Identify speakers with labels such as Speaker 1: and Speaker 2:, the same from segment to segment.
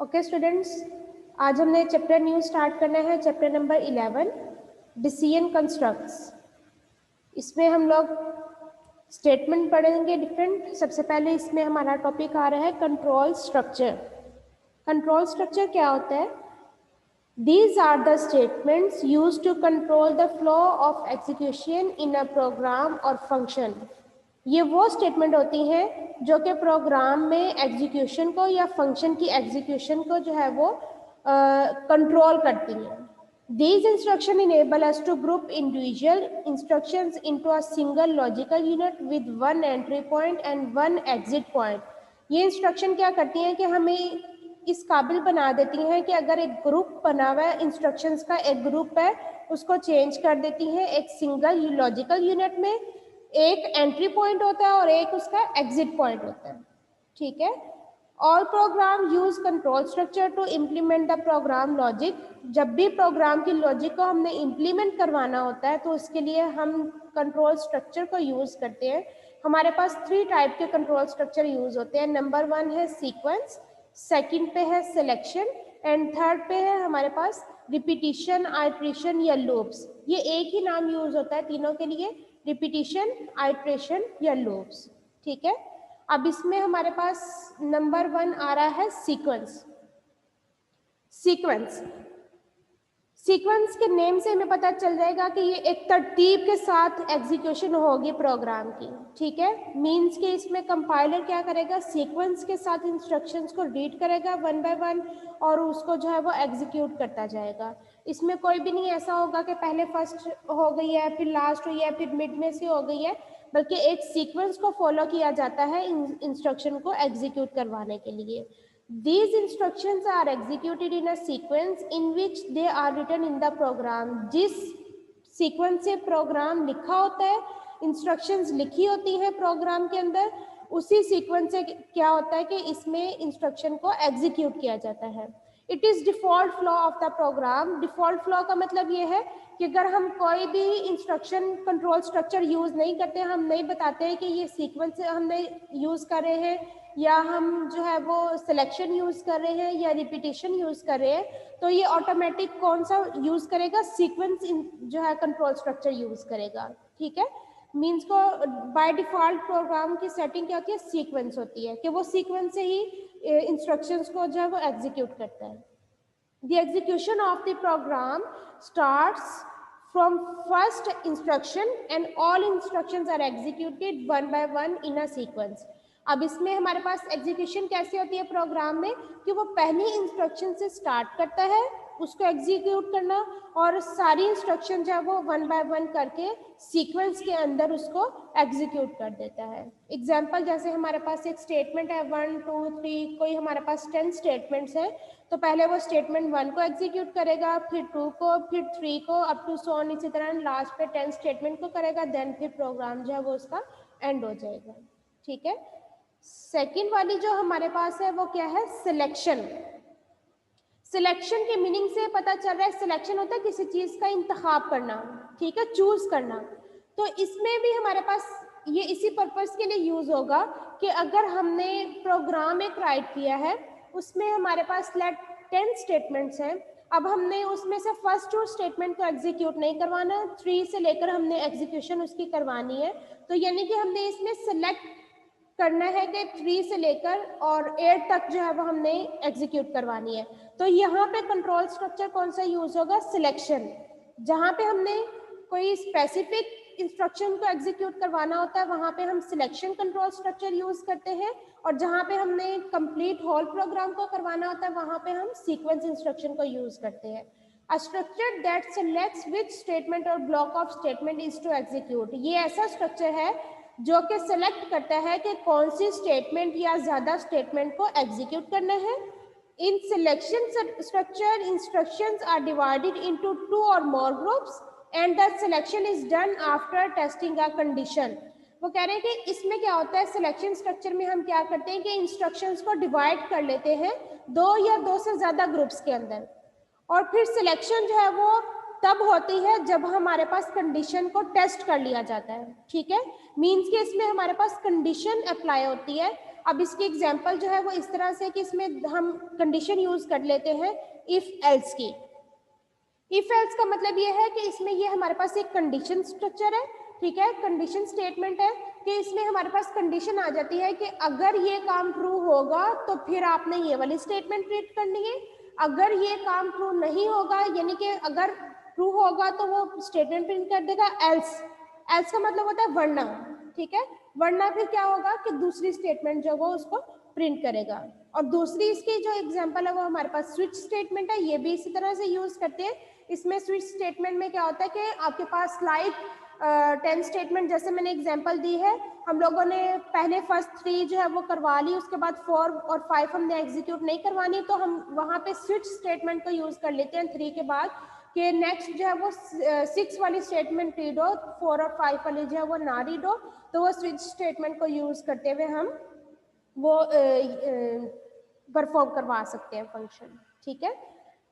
Speaker 1: Okay students, आज हमने chapter new start करना है, चैप्टर नंबर 11 डिसीजन कंस्ट्रक्ट्स। इसमें हम लोग स्टेटमेंट पढ़ेंगे डिफरेंट। सबसे पहले इसमें हमारा टॉपिक आ रहा है कंट्रोल स्ट्रक्चर। कंट्रोल स्ट्रक्चर क्या होता है? These are the statements used to control the flow of execution in a program or function. ये वो स्टेटमेंट होती हैं जो कि प्रोग्राम में एग्जीक्यूशन को या फंक्शन की एग्जीक्यूशन को जो है वो कंट्रोल करती हैं। These instructions enable us to group individual instructions into a single logical unit with one entry point and one exit point. ये इंस्ट्रक्शन क्या करती हैं कि हमें इस काबिल बना देती हैं कि अगर एक ग्रुप बना हुआ है, इंस्ट्रक्शंस का एक ग्रुप है, उसको चेंज कर देती हैं एक सिंगल लॉजिकल यूनिट में। एक एंट्री पॉइंट होता है और एक उसका एग्जिट पॉइंट होता है। ठीक है। All program use control structure to implement the program logic. जब भी प्रोग्राम की लॉजिक को हमने इम्प्लीमेंट करवाना होता है तो उसके लिए हम कंट्रोल स्ट्रक्चर को यूज करते हैं। हमारे पास 3 टाइप के कंट्रोल स्ट्रक्चर यूज होते हैं। नंबर 1 है सीक्वेंस, सेकंड पे है सिलेक्शन एंड थर्ड पे है हमारे पास रिपीटिशन, आइट्रेशन या लूप्स। ये एक ही नाम यूज होता है तीनों के लिए, रिपीटिशन, आइट्रेशन या लूप्स। ठीक है। अब इसमें हमारे पास नंबर 1 आ रहा है सीक्वेंस। सीक्वेंस के नेम से हमें पता चल जाएगा कि ये एक तरतीब के साथ एग्जीक्यूशन होगी प्रोग्राम की। ठीक है। मींस कि इसमें कंपाइलर क्या करेगा, सीक्वेंस के साथ इंस्ट्रक्शंस को रीड करेगा 1 बाय 1 और उसको जो है वो एग्जीक्यूट करता जाएगा। इसमें कोई भी नहीं ऐसा होगा कि पहले फर्स्ट हो गई है, फिर लास्ट हुई है, फिर मिड में से हो गई है, बल्कि एक सीक्वेंस को फॉलो किया जाता है इंस्ट्रक्शन को एग्जीक्यूट करवाने के लिए। These instructions are executed in a sequence in which they are written in the program. जिस सीक्वेंस से प्रोग्राम लिखा होता है, इंस्ट्रक्शंस लिखी होती हैं प्रोग्राम के अंदर, उसी सीक्वेंस से क्या होता है कि इसमें इंस्ट्रक्शन को एग्जीक्यूट किया जाता है। It is default flow of the program. Default flow का मतलब ये है कि अगर हम कोई भी इंस्ट्रक्शन कंट्रोल स्ट्रक्चर यूज़ नहीं करते, हम नहीं बताते हैं कि ये सीक्वेंस हमने यूज़ कर रहे हैं या हम जो है वो सिलेक्शन यूज़ कर रहे हैं या रिपीटिशन यूज़ कर रहे हैं, तो ये ऑटोमेटिक कौन सा यूज़ करेगा, सीक्वेंस जो है कंट्रोल स्ट्रक्चर यूज़ करेगा। ठीक है। मीन्स को बाय डिफ़ॉल्ट प्रोग्राम की सेटिंग क्या होती है, सीक्वेंस होती है कि वो सीक्वेंस से ही इंस्ट्रक्शंस को जो है वो एग्जीक्यूट करता है। The execution of the program starts from first instruction and all instructions are executed one by one in a sequence. अब इसमें हमारे पास एग्जीक्यूशन कैसे होती है प्रोग्राम में कि वो पहली इंस्ट्रक्शन से स्टार्ट करता है उसको एग्जीक्यूट करना और सारी इंस्ट्रक्शन जो है वो 1 बाय 1 करके सीक्वेंस के अंदर उसको एग्जीक्यूट कर देता है। एग्जाम्पल जैसे हमारे पास एक स्टेटमेंट है 1 2 3, कोई हमारे पास 10 स्टेटमेंट्स हैं, तो पहले वो स्टेटमेंट 1 को एग्जीक्यूट करेगा, फिर 2 को, फिर 3 को, अप टू सो ऑन, इसी तरह लास्ट पे 10 स्टेटमेंट को करेगा, देन फिर प्रोग्राम जो है वो उसका एंड हो जाएगा। ठीक है। सेकेंड वाली जो हमारे पास है वो क्या है, सिलेक्शन। सिलेक्शन के मीनिंग से पता चल रहा है, सिलेक्शन होता है किसी चीज़ का इंतखाब करना। ठीक है, चूज करना। तो इसमें भी हमारे पास ये इसी पर्पस के लिए यूज होगा कि अगर हमने प्रोग्राम एक राइट किया है, उसमें हमारे पास 10 स्टेटमेंट्स हैं, अब हमने उसमें से फर्स्ट 2 स्टेटमेंट को एग्जीक्यूट नहीं करवाना, 3 से लेकर हमने एग्जीक्यूशन उसकी करवानी है। तो यानी कि हमने इसमें सेलेक्ट करना है कि 3 से लेकर और 8 तक जो है वो हमने एग्जीक्यूट करवानी है। तो यहाँ पे कंट्रोल स्ट्रक्चर कौन सा यूज होगा, सिलेक्शन। जहाँ पे हमने कोई स्पेसिफिक इंस्ट्रक्शन को एग्जीक्यूट करवाना होता है वहाँ पे हम सिलेक्शन कंट्रोल स्ट्रक्चर यूज करते हैं, और जहाँ पे हमने कंप्लीट होल प्रोग्राम को करवाना होता है वहाँ पे हम सीक्वेंस इंस्ट्रक्शन को यूज करते हैं। A structure that selects which statement or block of statement is to execute. ये ऐसा स्ट्रक्चर है जो कि सेलेक्ट करता है कि कौन सी स्टेटमेंट या ज्यादा स्टेटमेंट को एग्जीक्यूट करना है। In selection structure instructions are divided into 2 और more groups and the selection is done after testing a condition. वो कह रहे हैं कि इसमें क्या होता है, सिलेक्शन स्ट्रक्चर में हम क्या करते हैं कि इंस्ट्रक्शंस को डिवाइड कर लेते हैं 2 या 2 से ज्यादा ग्रुप्स के अंदर, और फिर सिलेक्शन जो है वो तब होती है जब हमारे पास कंडीशन को टेस्ट कर लिया जाता है। ठीक है। मींस कि इसमें हमारे पास कंडीशन अप्लाई होती है अब इसकी एग्जांपल जो है वो इस तरह से कि इसमें हम कंडीशन यूज कर लेते हैं इफ एल्स की। इफ एल्स का मतलब ये है कि इसमें ये हमारे पास एक कंडीशन स्ट्रक्चर है, ठीक है, कंडीशन स्टेटमेंट है कि इसमें हमारे पास कंडीशन आ जाती है कि अगर ये काम ट्रू होगा तो फिर आपने ये वाली स्टेटमेंट रीड करनी है, अगर ये काम ट्रू नहीं होगा यानी कि अगर ट्रू होगा तो वो स्टेटमेंट प्रिंट कर देगा एल्स। एल्स का मतलब होता है वरना, ठीक है, वरना फिर क्या होगा कि दूसरी स्टेटमेंट जो वो उसको प्रिंट करेगा। और दूसरी इसकी जो एग्जांपल है वो हमारे पास स्विच स्टेटमेंट है, ये भी इसी तरह से यूज करते हैं। इसमें स्विच स्टेटमेंट में क्या होता है कि आपके पास लाइक 10 स्टेटमेंट जैसे मैंने एग्जांपल दी है, हम लोगों ने पहले फर्स्ट 3 जो है वो करवा ली, उसके बाद 4 और 5 हमने एग्जीक्यूट नहीं करवानी, तो हम वहाँ पे स्विच स्टेटमेंट को यूज कर लेते हैं 3 के बाद कि नेक्स्ट जो है वो 6 वाली स्टेटमेंट रीड हो, 4 और 5 वाली जो है वो ना रीड हो, तो वो स्विच स्टेटमेंट को यूज करते हुए हम वो परफॉर्म करवा सकते हैं फंक्शन, ठीक है।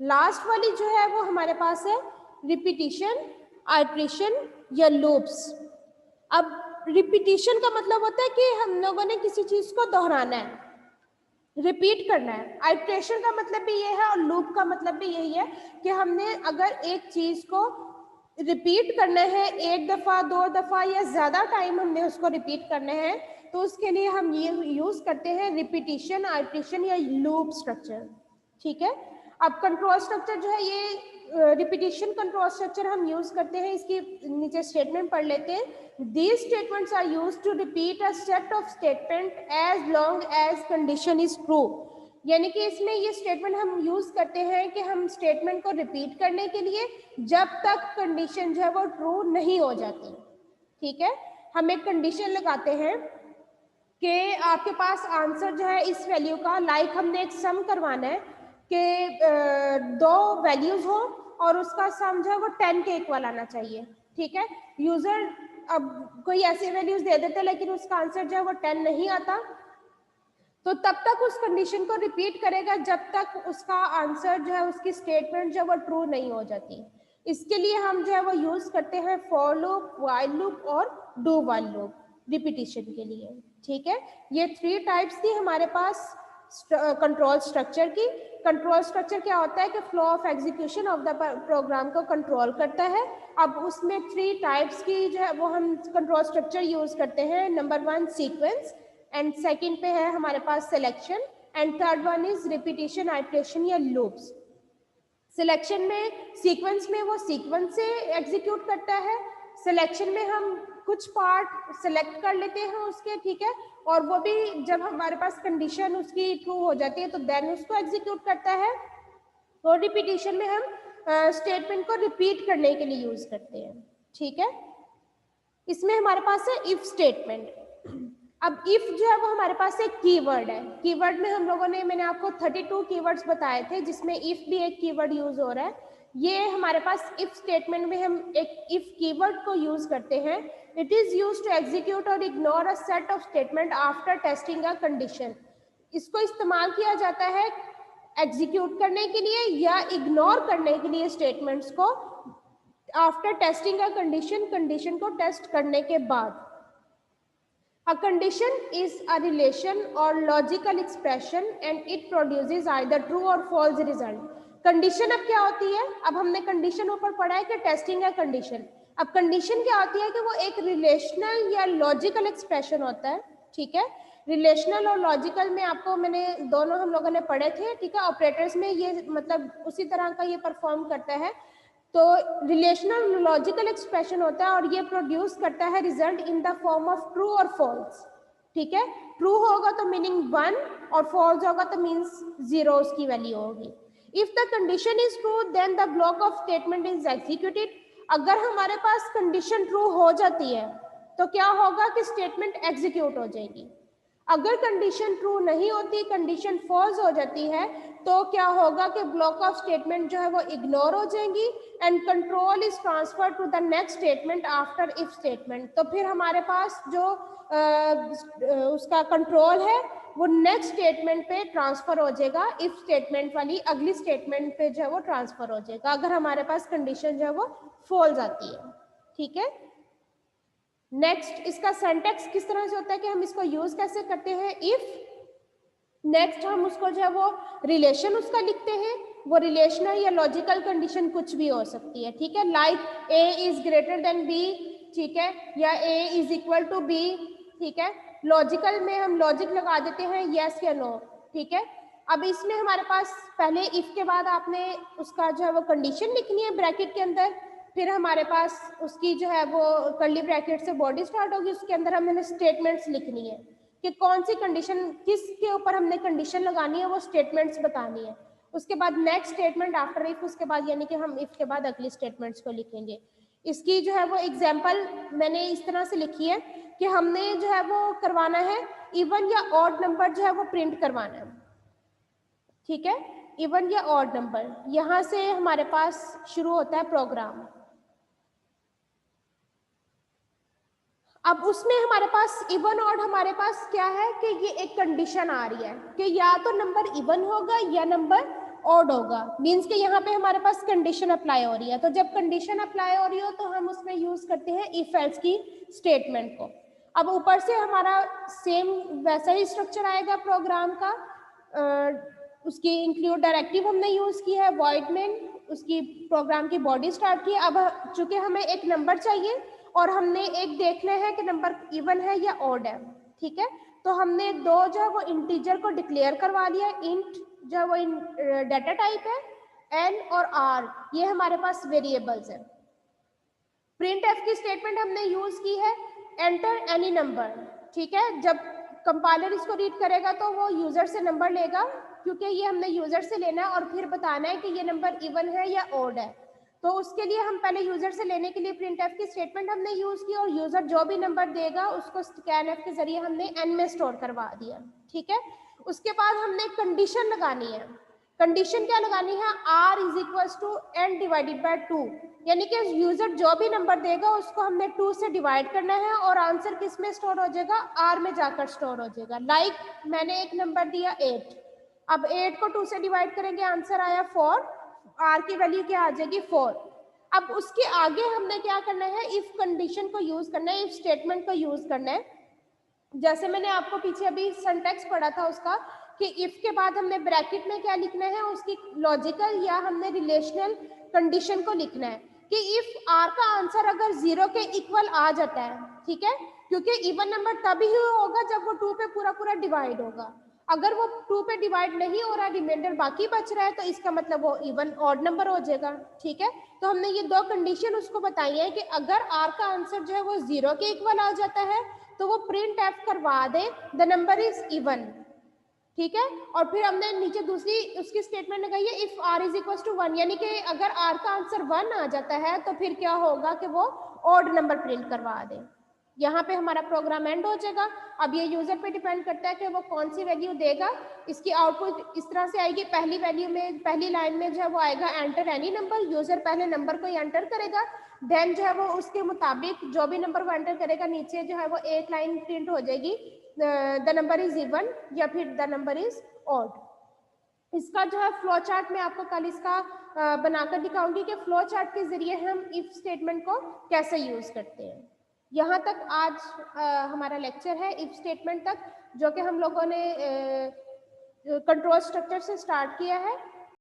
Speaker 1: लास्ट वाली जो है वो हमारे पास है रिपीटिशन, आइट्रेशन या लूप्स। अब रिपीटिशन का मतलब होता है कि हम लोगों ने किसी चीज को दोहराना है, रिपीट करना है। आइट्रेशन का मतलब भी ये है और लूप का मतलब भी यही है कि हमने अगर एक चीज को रिपीट करना है 1 दफा 2 दफा या ज्यादा टाइम हमने उसको रिपीट करना है तो उसके लिए हम ये यूज करते हैं रिपीटिशन, आइट्रेशन या लूप स्ट्रक्चर, ठीक है। अब कंट्रोल स्ट्रक्चर जो है ये रिपीटिशन कंट्रोल स्ट्रक्चर हम यूज करते हैं, इसकी नीचे स्टेटमेंट पढ़ लेते हैं। These statements are used to repeat a set of statement as long as condition is true। यानी कि इसमें ये स्टेटमेंट हम यूज करते हैं कि हम स्टेटमेंट को रिपीट करने के लिए जब तक कंडीशन जो है वो ट्रू नहीं हो जाती, ठीक है। हम एक कंडीशन लगाते हैं कि आपके पास आंसर जो है इस वैल्यू का, लाइक हमने एक सम करवाना है कि 2 वैल्यूज हो और उसका सम जो है वो 10 के इक्वल आना चाहिए, ठीक है। यूजर अब कोई ऐसी वैल्यूज दे देते लेकिन उसका आंसर जो है वो 10 नहीं आता, तो तब तक उस कंडीशन को रिपीट करेगा जब तक उसका आंसर जो है उसकी स्टेटमेंट जो है वो ट्रू नहीं हो जाती। इसके लिए हम जो है वो यूज करते हैं फॉर लूप, व्हाइल लूप और डू व्हाइल लूप रिपीटिशन के लिए, ठीक है। ये 3 टाइप्स थी हमारे पास कंट्रोल स्ट्रक्चर की। कंट्रोल स्ट्रक्चर क्या होता है कि flow of execution of the program को कंट्रोल करता है। अब उसमें 3 टाइप्स की जो है वो हम कंट्रोल स्ट्रक्चर यूज करते हैं। नंबर 1 सीक्वेंस, एंड सेकंड पे है हमारे पास selection, and third one is repetition, iteration या लूप्स। सिलेक्शन में, सीक्वेंस में वो सीक्वेंस से एग्जीक्यूट करता है, सिलेक्शन में हम कुछ पार्ट सिलेक्ट कर लेते हैं उसके, ठीक है, और वो भी जब हमारे पास कंडीशन उसकी ट्रू हो जाती है तो देन उसको एग्जीक्यूट करता है। और रिपीटिशन में हम स्टेटमेंट को रिपीट करने के लिए यूज करते हैं, ठीक है। इसमें हमारे पास है इफ स्टेटमेंट। अब इफ जो है वो हमारे पास एक कीवर्ड है। कीवर्ड में हम लोगों ने, मैंने आपको 32 कीवर्ड्स बताए थे जिसमें इफ भी एक कीवर्ड यूज हो रहा है। ये हमारे पास इफ स्टेटमेंट में हम एक इफ कीवर्ड को यूज करते हैं। It is used to execute और ignore a set of statement after testing a condition. इसको इस्तेमाल किया जाता है एग्जीक्यूट करने के लिए या इग्नोर करने के लिए स्टेटमेंट्स को after testing a condition, condition को टेस्ट करने के बाद। A condition is a relation or logical expression and it produces either true or false result। Condition अब क्या होती है, अब हमने कंडीशन ऊपर पढ़ा है कि टेस्टिंग है कंडीशन। अब कंडीशन क्या होती है कि वो एक रिलेशनल या लॉजिकल एक्सप्रेशन होता है, ठीक है। रिलेशनल और लॉजिकल में आपको मैंने दोनों हम लोगों ने पढ़े थे, ठीक है। ऑपरेटर्स में ये मतलब उसी तरह का ये परफॉर्म करता है। तो रिलेशनल लॉजिकल एक्सप्रेशन होता है और ये प्रोड्यूस करता है result in the form of true और फॉल्स, ठीक है। ट्रू होगा तो मीनिंग 1 और फॉल्स होगा तो मीन्स 0 उसकी वैल्यू होगी। If the condition is true then the block of statement is executed. अगर हमारे पास कंडीशन ट्रू हो जाती है तो क्या होगा कि स्टेटमेंट एग्जीक्यूट हो जाएगी। अगर कंडीशन ट्रू नहीं होती, कंडीशन फॉल्स हो जाती है, तो क्या होगा कि ब्लॉक ऑफ स्टेटमेंट जो है वो इग्नोर हो जाएंगी and control is transfer to the next statement after if statement. तो फिर हमारे पास जो उसका कंट्रोल है वो नेक्स्ट स्टेटमेंट पे ट्रांसफर हो जाएगा, इफ स्टेटमेंट वाली अगली स्टेटमेंट पे जो है वो ट्रांसफर हो जाएगा अगर हमारे पास कंडीशन जो है वो फॉल्स आती है, ठीक है। नेक्स्ट इसका सिंटैक्स किस तरह से होता है कि हम इसको यूज कैसे करते हैं, इफ नेक्स्ट हम उसको जो है वो रिलेशन उसका लिखते हैं, वो रिलेशनल या लॉजिकल कंडीशन कुछ भी हो सकती है, ठीक है, like a is greater than b, ठीक है, या a is equal to b, ठीक है। लॉजिकल में हम लॉजिक लगा देते हैं यस या नो, ठीक है। अब इसमें हमारे पास पहले इफ के बाद आपने उसका जो है वो कंडीशन लिखनी है ब्रैकेट के अंदर, फिर हमारे पास उसकी जो है वो कर्ली ब्रैकेट से बॉडी स्टार्ट होगी, उसके अंदर हमने स्टेटमेंट्स लिखनी है कि कौन सी कंडीशन किसके ऊपर हमने कंडीशन लगानी है, वो स्टेटमेंट्स बतानी है। उसके बाद नेक्स्ट स्टेटमेंट आफ्टर इफ, उसके बाद यानी कि हम इफ के बाद अगली स्टेटमेंट्स को लिखेंगे। इसकी जो है वो एग्जांपल मैंने इस तरह से लिखी है कि हमने जो है वो करवाना है इवन या ऑड नंबर जो है वो प्रिंट करवाना है, ठीक है, इवन या ऑड नंबर। यहां से हमारे पास शुरू होता है प्रोग्राम। अब उसमें हमारे पास इवन ऑड हमारे पास क्या है कि ये एक कंडीशन आ रही है कि या तो नंबर इवन होगा या नंबर ऑड होगा, मींस कि यहाँ पे हमारे पास कंडीशन अप्लाई हो रही है। तो जब कंडीशन अप्लाई हो रही हो तो हम उसमें यूज करते हैं इफ एल्स की स्टेटमेंट को। अब ऊपर से हमारा सेम वैसा ही स्ट्रक्चर आएगा प्रोग्राम का, उसकी इंक्लूड डायरेक्टिव हमने यूज की है, वॉइड मेन उसकी प्रोग्राम की बॉडी स्टार्ट की। अब चूंकि हमें एक नंबर चाहिए और हमने एक देखना है कि नंबर इवन है या ऑड है, ठीक है, तो हमने दो जो है वो इंटीजर को डिक्लेयर करवा लिया, इंट जो है वो डाटा टाइप है, एन और आर ये हमारे पास वेरिएबल्स है। प्रिंट एफ की स्टेटमेंट हमने यूज की है एंटर एनी नंबर, ठीक है, जब कंपाइलर इसको रीड करेगा तो वो यूजर से नंबर लेगा, क्योंकि ये हमने यूजर से लेना है और फिर बताना है कि ये नंबर इवन है या ऑड है। तो उसके लिए हम पहले यूजर से लेने के लिए प्रिंट एफ की स्टेटमेंट हमने यूज की और यूजर जो भी नंबर देगा उसको स्कैन एफ के जरिए हमने एन में स्टोर करवा दिया, ठीक है। उसके बाद हमने कंडीशन लगानी है। कंडीशन क्या लगानी है, r is equal to n divided by 2, यानी कि यूजर जो भी नंबर देगा उसको हमने 2 से डिवाइड करना है और आंसर किस में स्टोर हो जाएगा, आर में जाकर स्टोर हो जाएगा। लाइक मैंने एक नंबर दिया 8, अब 8 को 2 से डिवाइड करेंगे आंसर आया 4, आर की वैल्यू क्या आ जाएगी 4। अब उसके आगे हमने क्या करना है, इफ कंडीशन को यूज करना है, इफ स्टेटमेंट को यूज करना है। जैसे मैंने आपको पीछे अभी सिंटैक्स पढ़ा था उसका कि इफ के बाद हमने ब्रैकेट में क्या लिखना है, उसकी लॉजिकल या हमने रिलेशनल कंडीशन को लिखना है कि इफ आर का आंसर अगर 0 के इक्वल आ जाता है, ठीक है, क्योंकि इवन नंबर तभी होगा जब वो 2 पे पूरा पूरा डिवाइड होगा। अगर वो 2 पे डिवाइड नहीं हो रहा, रिमाइंडर बाकी बच रहा है, तो इसका मतलब वो इवन ऑड नंबर हो जाएगा, ठीक है। तो हमने ये दो कंडीशन उसको बताई है कि अगर आर का आंसर जो है वो 0 के इक्वल आ जाता है तो वो प्रिंट एफ करवा दे द नंबर इज इवन, ठीक है। और फिर हमने नीचे दूसरी उसकी स्टेटमेंट लगाई है if r is equal to 1, यानी कि अगर आर का आंसर 1 आ जाता है तो फिर क्या होगा कि वो ऑड नंबर प्रिंट करवा दे। यहाँ पे हमारा प्रोग्राम एंड हो जाएगा। अब ये यूजर पे डिपेंड करता है कि वो कौन सी वैल्यू देगा। इसकी आउटपुट इस तरह से आएगी, पहली वैल्यू में पहली लाइन में जो है वो आएगा एंटर एनी नंबर, यूजर पहले नंबर को एंटर करेगा, देन जो है वो उसके मुताबिक जो भी नंबर वो एंटर करेगा नीचे जो है वो एक लाइन प्रिंट हो जाएगी द नंबर इज इवन या फिर द नंबर इज ऑड। इसका जो है फ्लो चार्ट में आपको कल इसका बनाकर दिखाऊंगी कि फ्लो चार्ट के जरिए हम इफ स्टेटमेंट को कैसे यूज करते हैं। यहाँ तक आज हमारा लेक्चर है इफ स्टेटमेंट तक, जो कि हम लोगों ने कंट्रोल स्ट्रक्चर से स्टार्ट किया है।